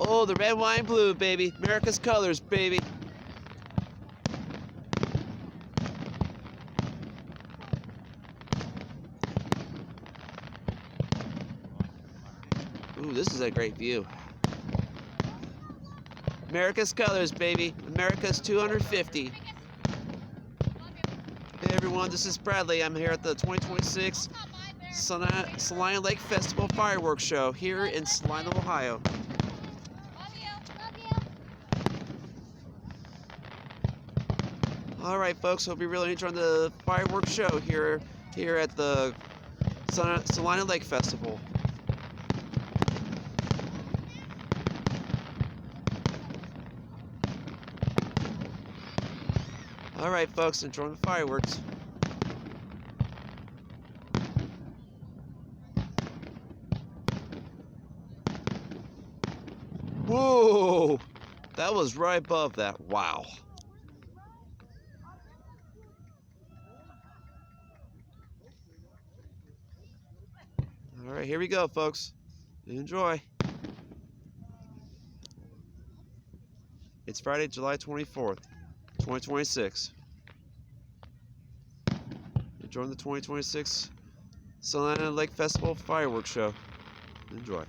Oh, the red, white, and blue, baby. America's colors, baby. Ooh, this is a great view. America's colors, baby. America's 250. Hey everyone, this is Bradley. I'm here at the 2026 Celina Lake Festival Fireworks Show here in Celina, Ohio. Alright folks, hope you're really enjoying the fireworks show here at the Celina Lake Festival. Alright folks, enjoying the fireworks. Whoa! That was right above that. Wow. Alright, here we go folks. Enjoy. It's Friday, July 24th, 2026. Enjoying the 2026 Celina Lake Festival Fireworks Show. Enjoy.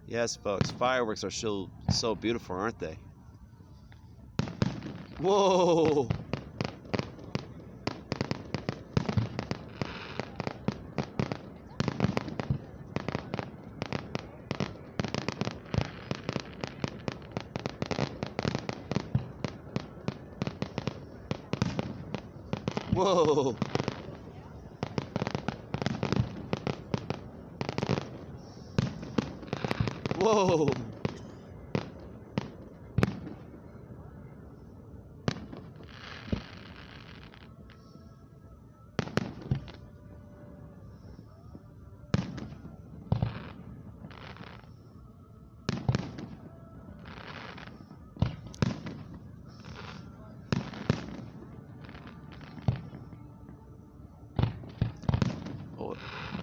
Yes, folks, fireworks are so beautiful, aren't they? Whoa! Whoa! Whoa!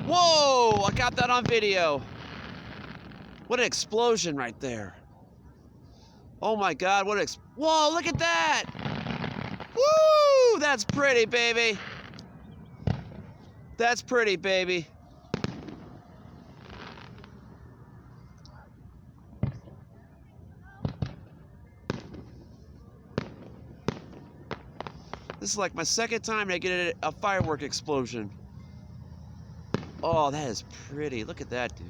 Whoa! I got that on video. What an explosion right there. Oh my God, whoa, look at that! Woo! That's pretty, baby. That's pretty, baby. This is like my second time to get a firework explosion. Oh, that is pretty. Look at that, dude.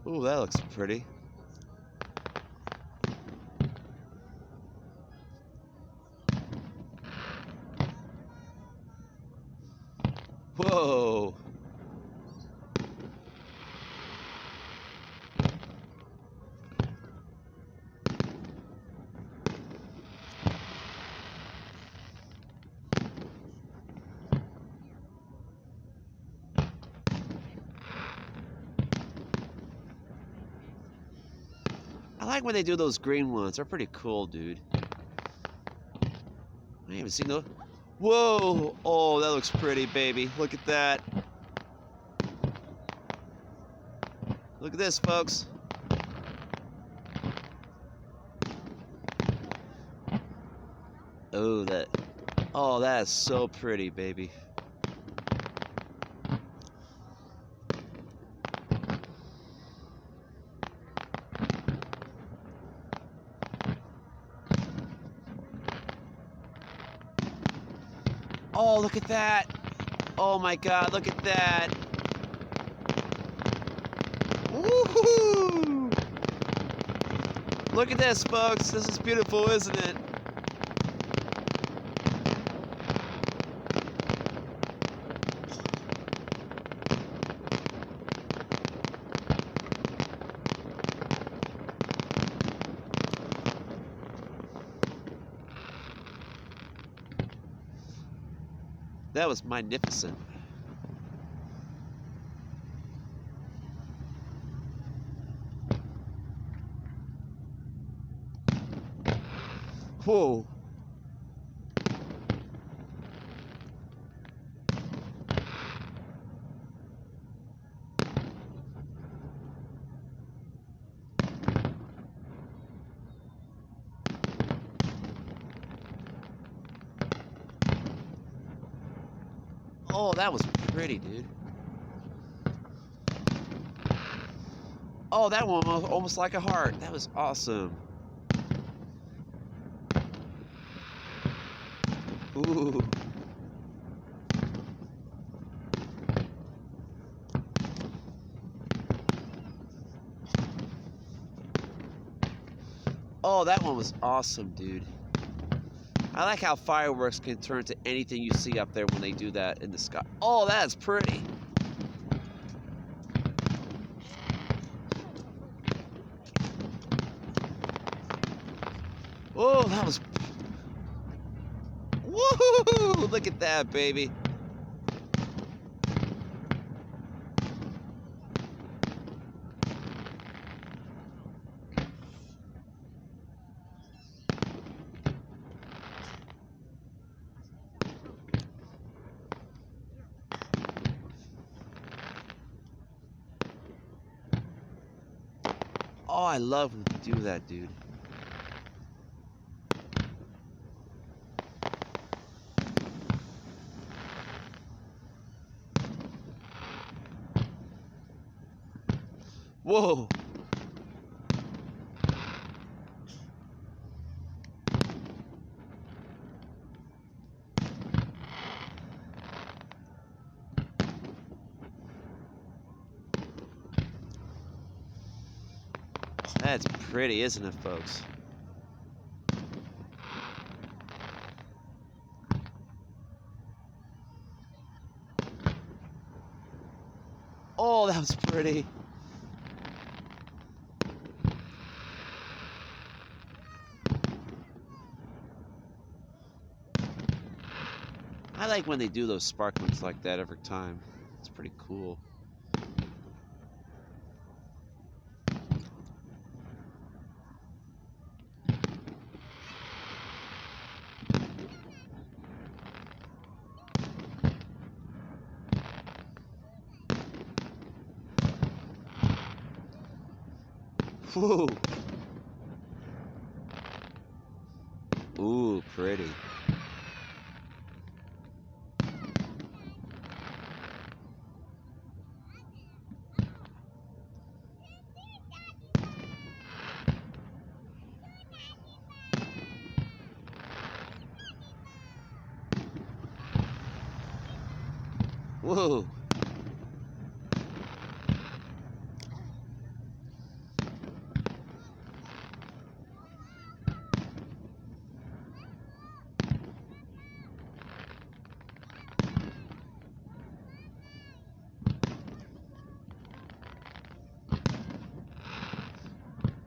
Ooh, that looks pretty. Whoa. I like when they do those green ones. They're pretty cool, dude. I haven't seen those. Whoa! Oh, that looks pretty, baby. Look at that. Look at this, folks. Oh, that is so pretty, baby. Oh, look at that. Oh my God, look at that. Woohoo! Look at this, folks. This is beautiful, isn't it? That was magnificent. Whoa. Oh, that was pretty, dude. Oh, that one was almost like a heart. That was awesome. Ooh. Oh, that one was awesome, dude. I like how fireworks can turn to anything you see up there when they do that in the sky. Oh, that's pretty. Oh, that was... Woo! Look at that, baby. Oh, I love when you do that, dude. Whoa. That's pretty, isn't it, folks? Oh, that was pretty. I like when they do those sparklings like that every time. It's pretty cool. Whoa. Ooh, pretty. Whoa.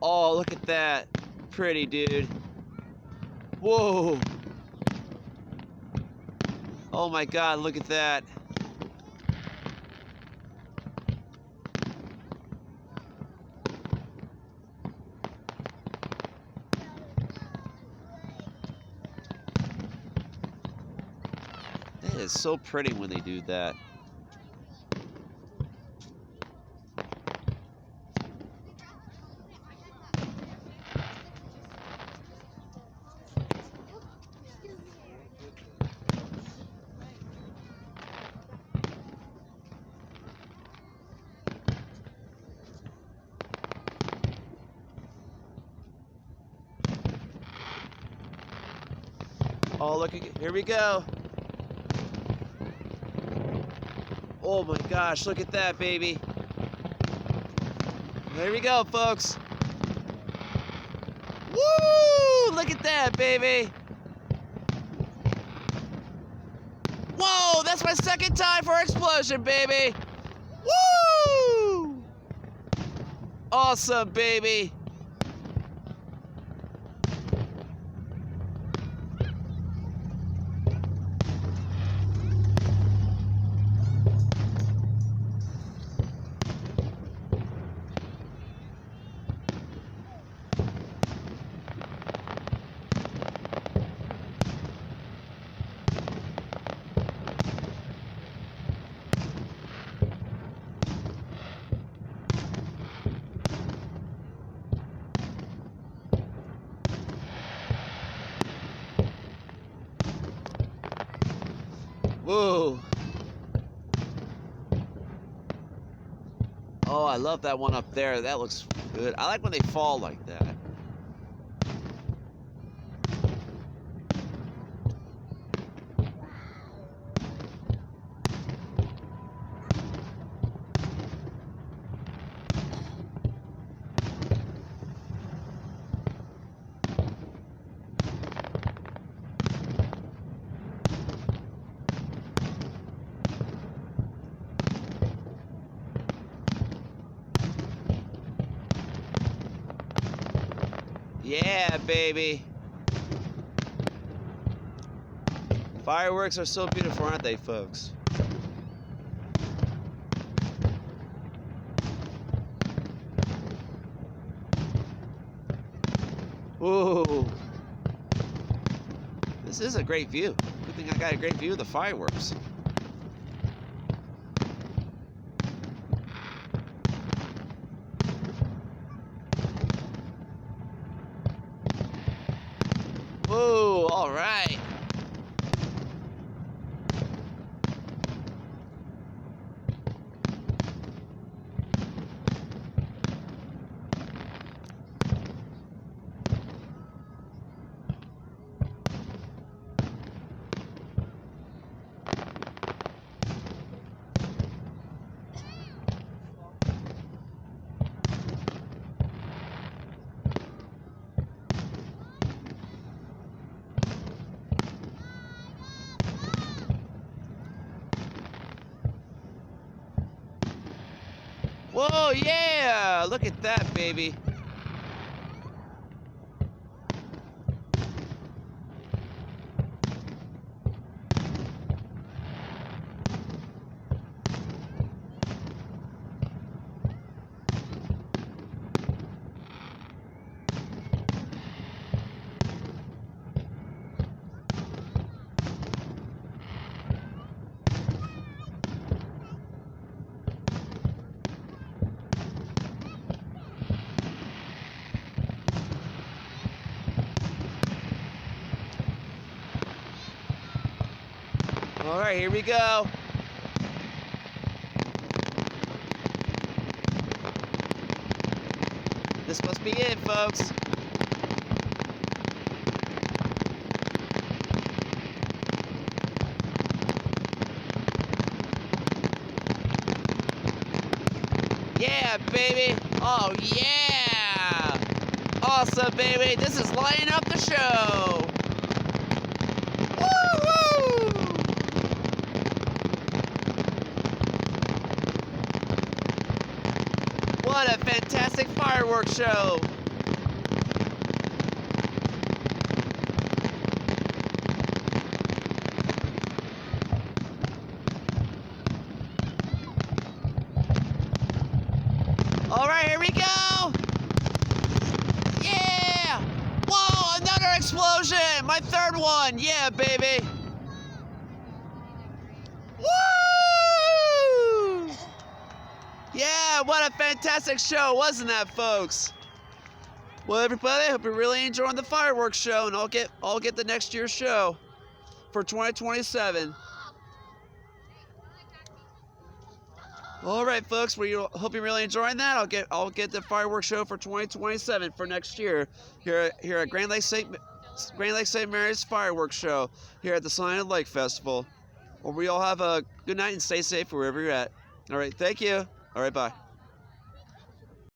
Oh, look at that. Pretty, dude. Whoa. Oh my God, look at that. That is so pretty when they do that. Oh, look, here we go. Oh my gosh, look at that, baby. There we go, folks. Woo! Look at that, baby. Whoa, that's my second time for explosion, baby. Woo! Awesome, baby. Whoa. Oh, I love that one up there. That looks good. I like when they fall like that. Yeah, baby. Fireworks are so beautiful, aren't they, folks? Ooh. This is a great view. Good thing I got a great view of the fireworks. Whoa, all right. Whoa, yeah! Look at that, baby. All right, here we go. This must be it, folks. Yeah, baby. Oh, yeah. Awesome, baby. This is lighting up the show. Woo-hoo! What a fantastic fireworks show. All right, here we go. Yeah. Whoa, another explosion. My third one. Yeah, baby. Woo! Yeah, what a fantastic show, wasn't that, folks? Well, everybody, I hope you're really enjoying the fireworks show, and I'll get the next year's show for 2027. All right, folks. We hope you're really enjoying that. I'll get the fireworks show for 2027 for next year here at Grand Lake St. Mary's Fireworks Show here at the Celina Lake Festival. Well, we all have a good night and stay safe wherever you're at. All right, thank you. All right, bye.